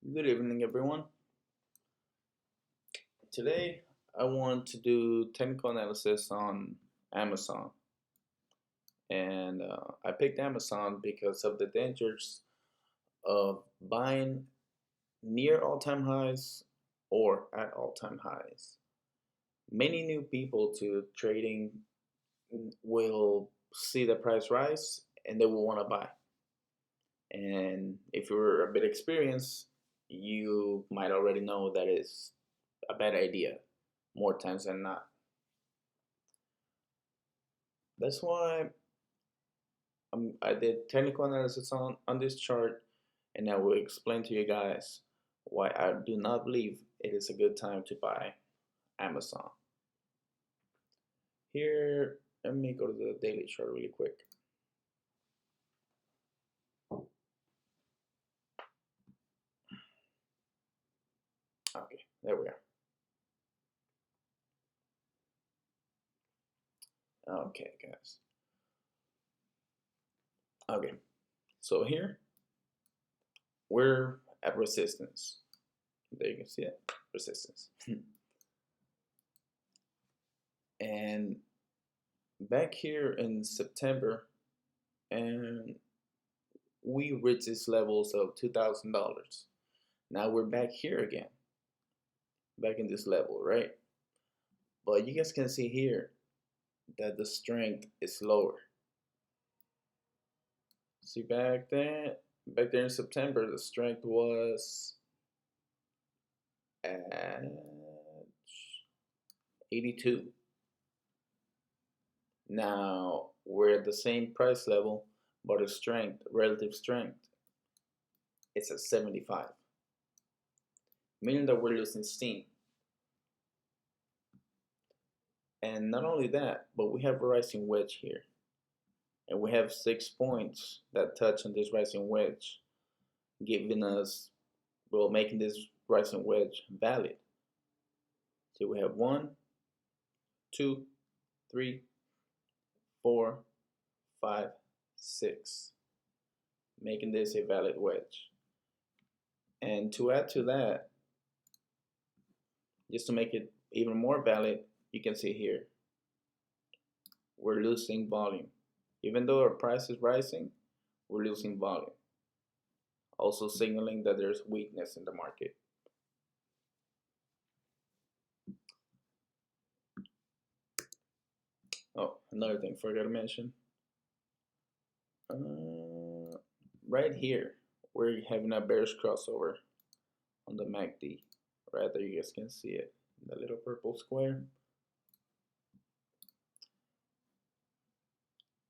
Good evening, everyone. Today, I want to do technical analysis on Amazon. And I picked Amazon because of the dangers of buying near all time highs or at all time highs. Many new people to trading will see the price rise and they will want to buy. And if you're a bit experienced, you might already know that it's a bad idea more times than not. That's why I did technical analysis on this chart, and I will explain to you guys why I do not believe it is a good time to buy Amazon. Here, let me go to the daily chart really quick. Okay, there we are. Okay, guys. Okay, so here we're at resistance. There you can see it, resistance. And back here in September, and we reached these levels of $2,000. Now we're back here again, back in this level, right? But you guys can see here that the strength is lower. See back there in September, the strength was at 82. Now we're at the same price level, but the strength, relative strength, it's at 75, meaning that we're losing steam. And not only that, but we have a rising wedge here. And we have 6 points that touch on this rising wedge, giving us, well, making this rising wedge valid. So we have 1, 2, 3, 4, 5, 6, making this a valid wedge. And to add to that, just to make it even more valid, you can see here, we're losing volume. Even though our price is rising, we're losing volume. Also signaling that there's weakness in the market. Oh, another thing I forgot to mention. Right here, we're having a bearish crossover on the MACD. Right there, you guys can see it, the little purple square.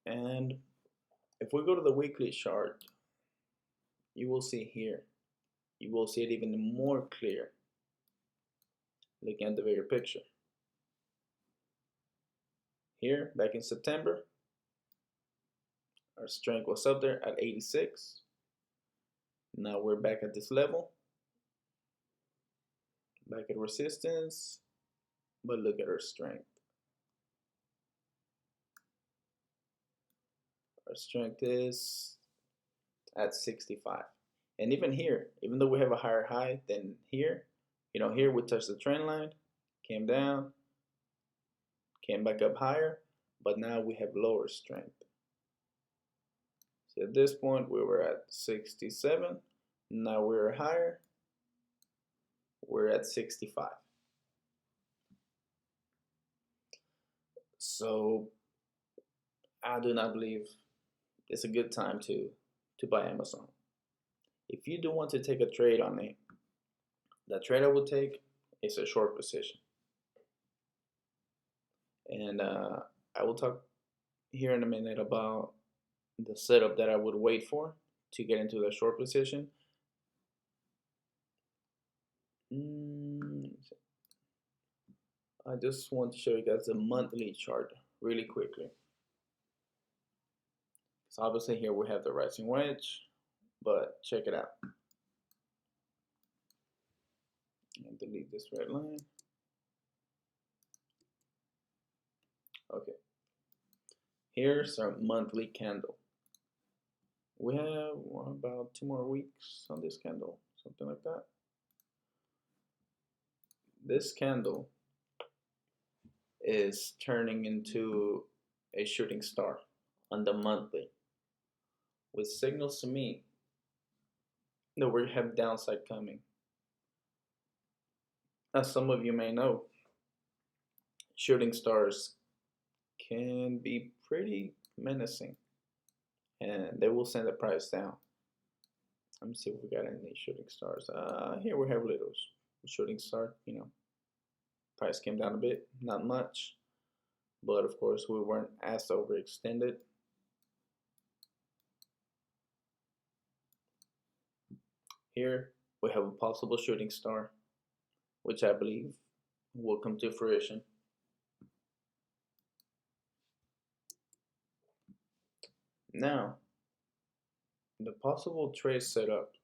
And if we go to the weekly chart, you will see here, you will see it even more clear looking at the bigger picture. Here, back in September, our strength was up there at 86. Now we're back at this level, back at resistance, but look at our strength. Our strength is at 65. And even here, even though we have a higher high than here, here we touched the trend line, came down, came back up higher, but now we have lower strength. So at this point we were at 67, now we're higher, we're at 65. So I do not believe it's a good time to buy Amazon. If you do want to take a trade on it, the trade I would take is a short position. And I will talk here in a minute about the setup that I would wait for to get into the short position. I just want to show you guys the monthly chart really quickly. So obviously here we have the rising wedge, but check it out. And delete this red line. Okay. Here's our monthly candle. We have about 2 more weeks on this candle. something like that. This candle is turning into a shooting star on the monthly, which signals to me that we have downside coming. As some of you may know, shooting stars can be pretty menacing and they will send the price down. Let me see if we got any shooting stars. Here we have little shooting star, price came down a bit, not much, but of course we weren't as overextended. Here we have a possible shooting star, which I believe will come to fruition. Now, the possible trade setup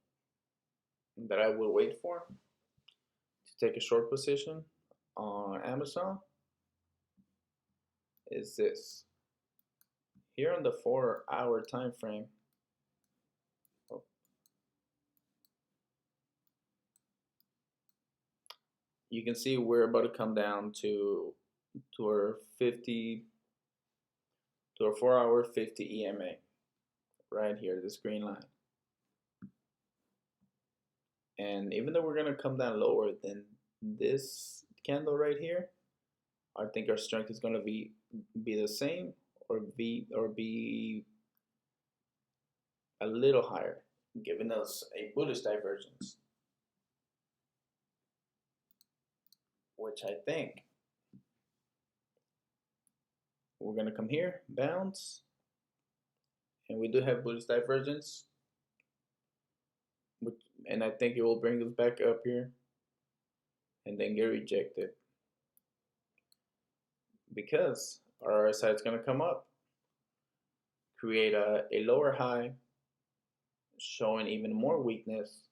that I will wait for to take a short position on Amazon is this. Here on the 4-hour time frame, you can see we're about to come down to our 4-hour 50 EMA right here, this green line. And even though we're gonna come down lower than this candle right here, I think our strength is gonna be the same or be a little higher, giving us a bullish divergence, which I think we're gonna come here, bounce, and we do have bullish divergence, and I think it will bring us back up here and then get rejected because our RSI is going to come up, create a lower high showing even more weakness,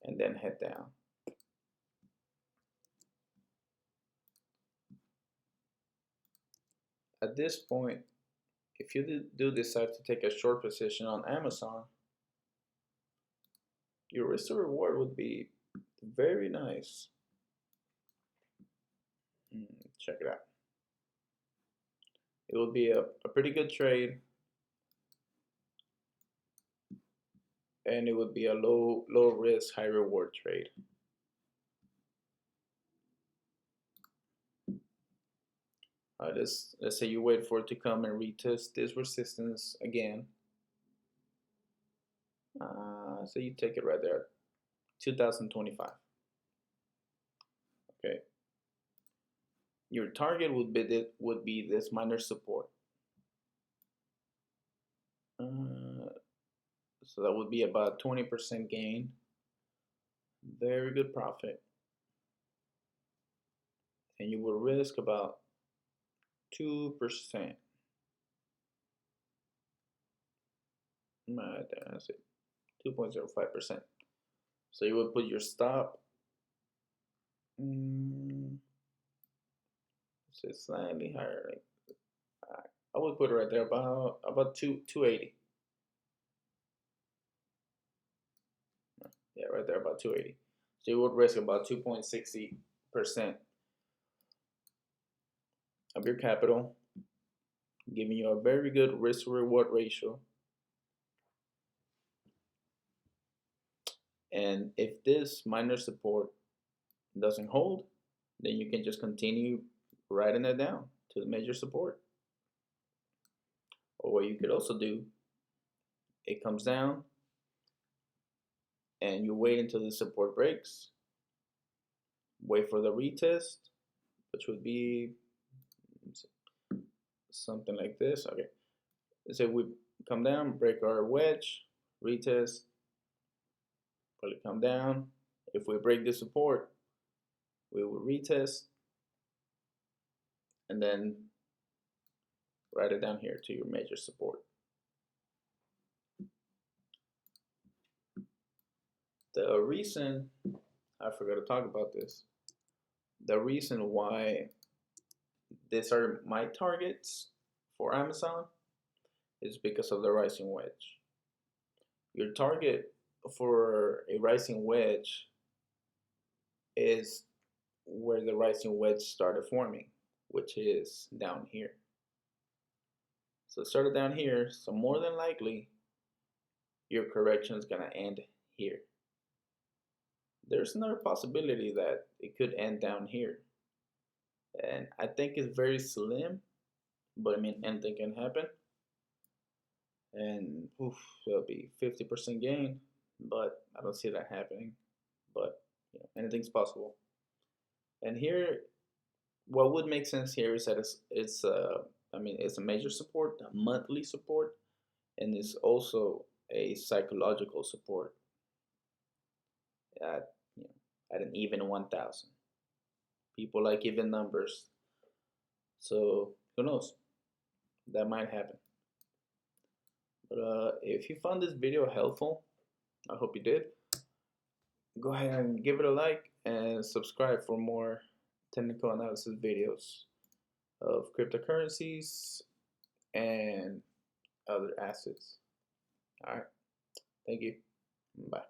and then head down. At this point, if you do decide to take a short position on Amazon, your risk to reward would be very nice. Check it out. It will be a pretty good trade, and it would be a low risk, high reward trade. Let's say you wait for it to come and retest this resistance again. So you take it right there, 2025. Okay. Your target would be this minor support. So that would be about 20% gain. Very good profit. And you will risk about 2%. Right there, that's it. 2.05%. So you would put your stop. It's slightly higher. I would put it right there about 280. Yeah, right there about 280. So you would risk about 2.60% of your capital, giving you a very good risk reward ratio. And if this minor support doesn't hold, then you can just continue riding it down to the major support. Or what you could also do, it comes down and you wait until the support breaks, wait for the retest, which would be something like this. Okay, so we come down, break our wedge, retest, probably come down. If we break the support, we will retest and then write it down here to your major support. The reason, I forgot to talk about this, the reason why these are my targets for Amazon is because of the rising wedge. Your target for a rising wedge is where the rising wedge started forming, which is down here. So it started down here, so more than likely your correction is gonna end here. There's another possibility that it could end down here, and I think it's very slim, but I mean anything can happen. And oof, it'll be 50% gain, but I don't see that happening. But you know, anything's possible. And here, what would make sense here is that I mean, it's a major support, a monthly support, and it's also a psychological support at at an even 1,000. People like even numbers, so who knows? That might happen. But if you found this video helpful, I hope you did. Go ahead and give it a like and subscribe for more technical analysis videos of cryptocurrencies and other assets. All right. Thank you. Bye.